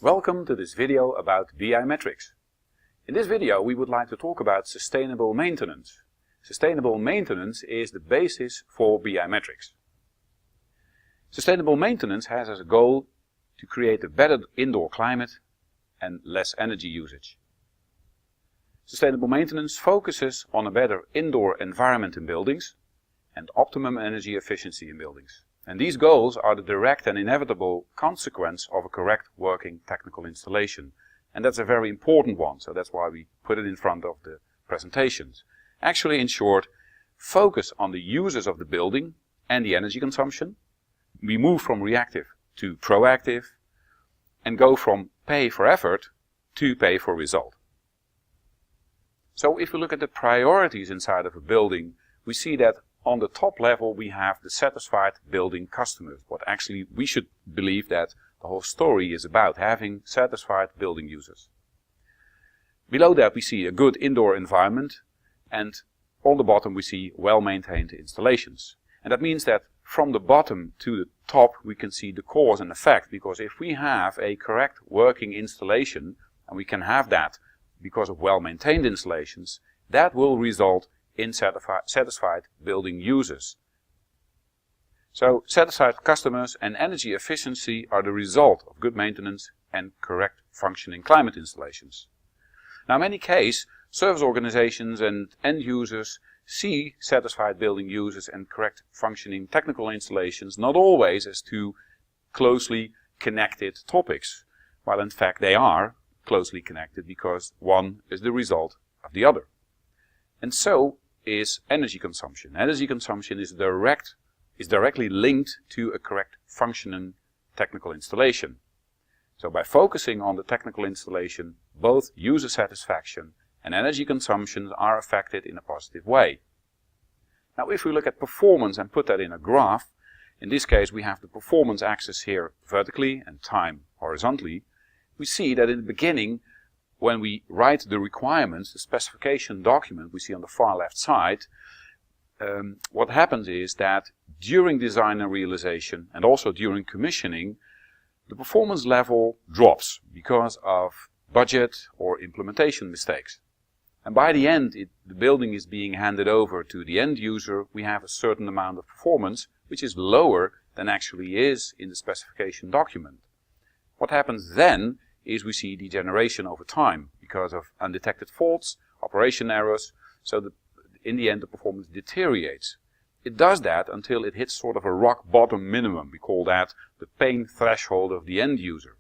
Welcome to this video about BI Metrics. In this video we would like to talk about sustainable maintenance. Sustainable maintenance is the basis for BI Metrics. Sustainable maintenance has as a goal to create a better indoor climate and less energy usage. Sustainable maintenance focuses on a better indoor environment in buildings and optimum energy efficiency in buildings. And these goals are the direct and inevitable consequence of a correct working technical installation. And that's a very important one, so that's why we put it in front of the presentations. Actually, in short, focus on the users of the building and the energy consumption. We move from reactive to proactive and go from pay for effort to pay for result. So if we look at the priorities inside of a building, we see that on the top level we have the satisfied building customers. What actually we should believe that the whole story is about, having satisfied building users. Below that we see a good indoor environment, and on the bottom we see well-maintained installations. And that means that from the bottom to the top we can see the cause and effect, because if we have a correct working installation, and we can have that because of well-maintained installations, that will result in satisfied building users. So satisfied customers and energy efficiency are the result of good maintenance and correct functioning climate installations. Now in many cases, service organizations and end users see satisfied building users and correct functioning technical installations not always as two closely connected topics, while in fact they are closely connected because one is the result of the other. And so is energy consumption. Energy consumption is directly linked to a correct functioning technical installation. So by focusing on the technical installation, both user satisfaction and energy consumption are affected in a positive way. Now if we look at performance and put that in a graph, in this case we have the performance axis here vertically and time horizontally, we see that in the beginning, when we write the requirements, the specification document we see on the far left side, what happens is that during design and realization and also during commissioning, the performance level drops because of budget or implementation mistakes. And by the end, the building is being handed over to the end user, we have a certain amount of performance which is lower than actually is in the specification document. What happens then is we see degeneration over time because of undetected faults, operation errors, so in the end the performance deteriorates. It does that until it hits sort of a rock bottom minimum. We call that the pain threshold of the end user.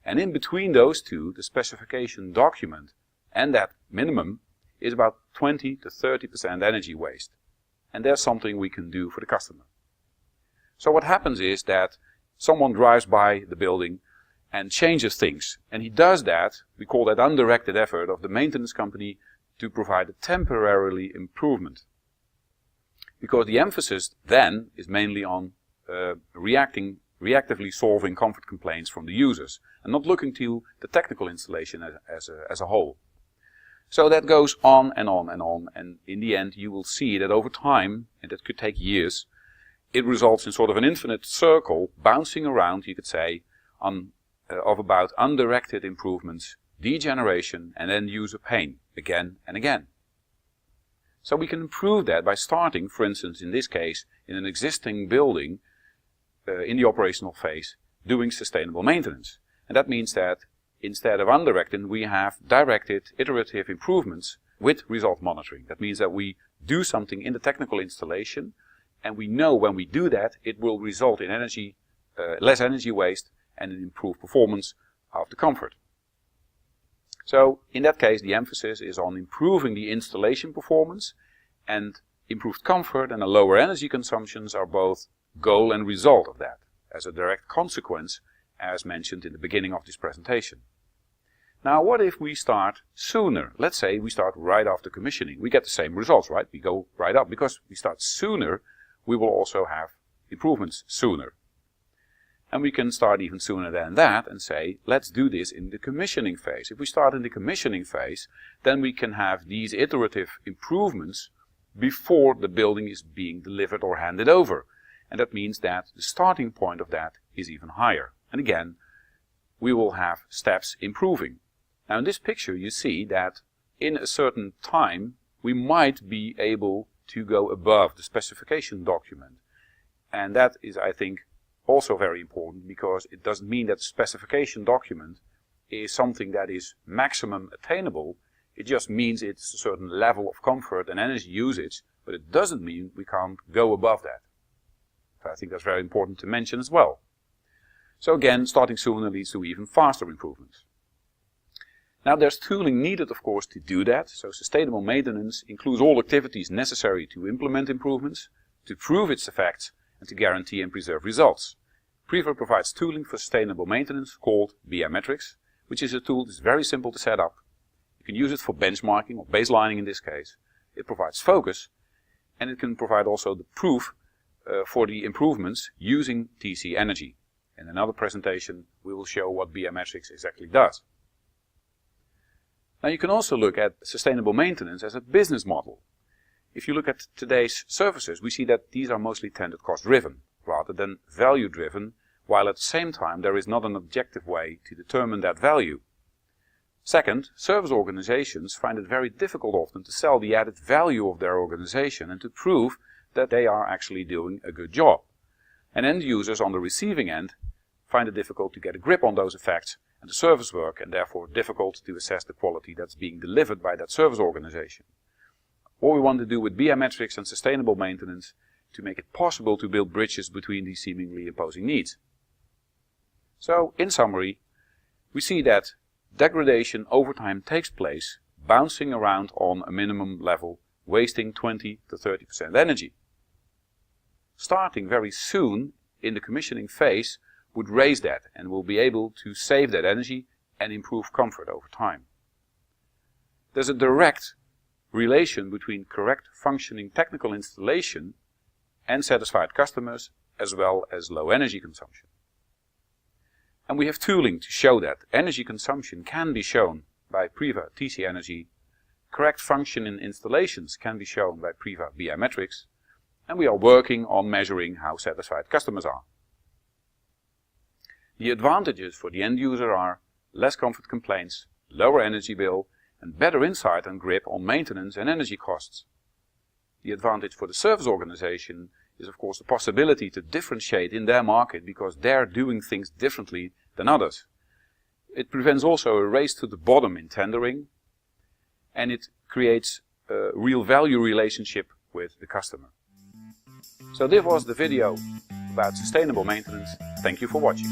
And in between those two, the specification document and that minimum is about 20 to 30% energy waste. And there's something we can do for the customer. So what happens is that someone drives by the building and changes things. And he does that, we call that undirected effort of the maintenance company to provide a temporarily improvement. Because the emphasis then is mainly on reactively solving comfort complaints from the users and not looking to the technical installation as a whole. So that goes on and on and on, and in the end you will see that over time, and that could take years, it results in sort of an infinite circle bouncing around, you could say, of about undirected improvements, degeneration and end user pain again and again. So we can improve that by starting, for instance in this case, in an existing building in the operational phase, doing sustainable maintenance. And that means that instead of undirected we have directed iterative improvements with result monitoring. That means that we do something in the technical installation and we know when we do that it will result in less energy waste and an improved performance of the comfort. So in that case the emphasis is on improving the installation performance, and improved comfort and a lower energy consumptions are both goal and result of that, as a direct consequence as mentioned in the beginning of this presentation. Now what if we start sooner? Let's say we start right after commissioning. We get the same results, right? We go right up. Because we start sooner, we will also have improvements sooner. And we can start even sooner than that and say, let's do this in the commissioning phase. If we start in the commissioning phase, then we can have these iterative improvements before the building is being delivered or handed over. And that means that the starting point of that is even higher. And again, we will have steps improving. Now in this picture you see that in a certain time we might be able to go above the specification document. And that is, I think, also very important, because it doesn't mean that the specification document is something that is maximum attainable. It just means it's a certain level of comfort and energy usage, but it doesn't mean we can't go above that. So I think that's very important to mention as well. So again, starting sooner leads to even faster improvements. Now there's tooling needed, of course, to do that. So sustainable maintenance includes all activities necessary to implement improvements, to prove its effects, and to guarantee and preserve results. Priva provides tooling for sustainable maintenance called BI Metrics, which is a tool that's very simple to set up. You can use it for benchmarking or baselining in this case. It provides focus, and it can provide also the proof for the improvements using TC energy. In another presentation we will show what BI Metrics exactly does. Now you can also look at sustainable maintenance as a business model. If you look at today's services, we see that these are mostly tended cost driven rather than value driven, while at the same time there is not an objective way to determine that value. Second, service organizations find it very difficult often to sell the added value of their organization and to prove that they are actually doing a good job. And end users on the receiving end find it difficult to get a grip on those effects and the service work, and therefore difficult to assess the quality that's being delivered by that service organization. What we want to do with BI Metrics and sustainable maintenance to make it possible to build bridges between these seemingly opposing needs. So, in summary, we see that degradation over time takes place, bouncing around on a minimum level, wasting 20 to 30% energy. Starting very soon in the commissioning phase would raise that and will be able to save that energy and improve comfort over time. There's a direct relation between correct functioning technical installation and satisfied customers, as well as low energy consumption. And we have tooling to show that energy consumption can be shown by Priva TC Energy, correct function in installations can be shown by Priva BI Metrics, and we are working on measuring how satisfied customers are. The advantages for the end user are less comfort complaints, lower energy bill, and better insight and grip on maintenance and energy costs. The advantage for the service organization is of course the possibility to differentiate in their market, because they're doing things differently than others. It prevents also a race to the bottom in tendering, and it creates a real value relationship with the customer. So this was the video about sustainable maintenance. Thank you for watching.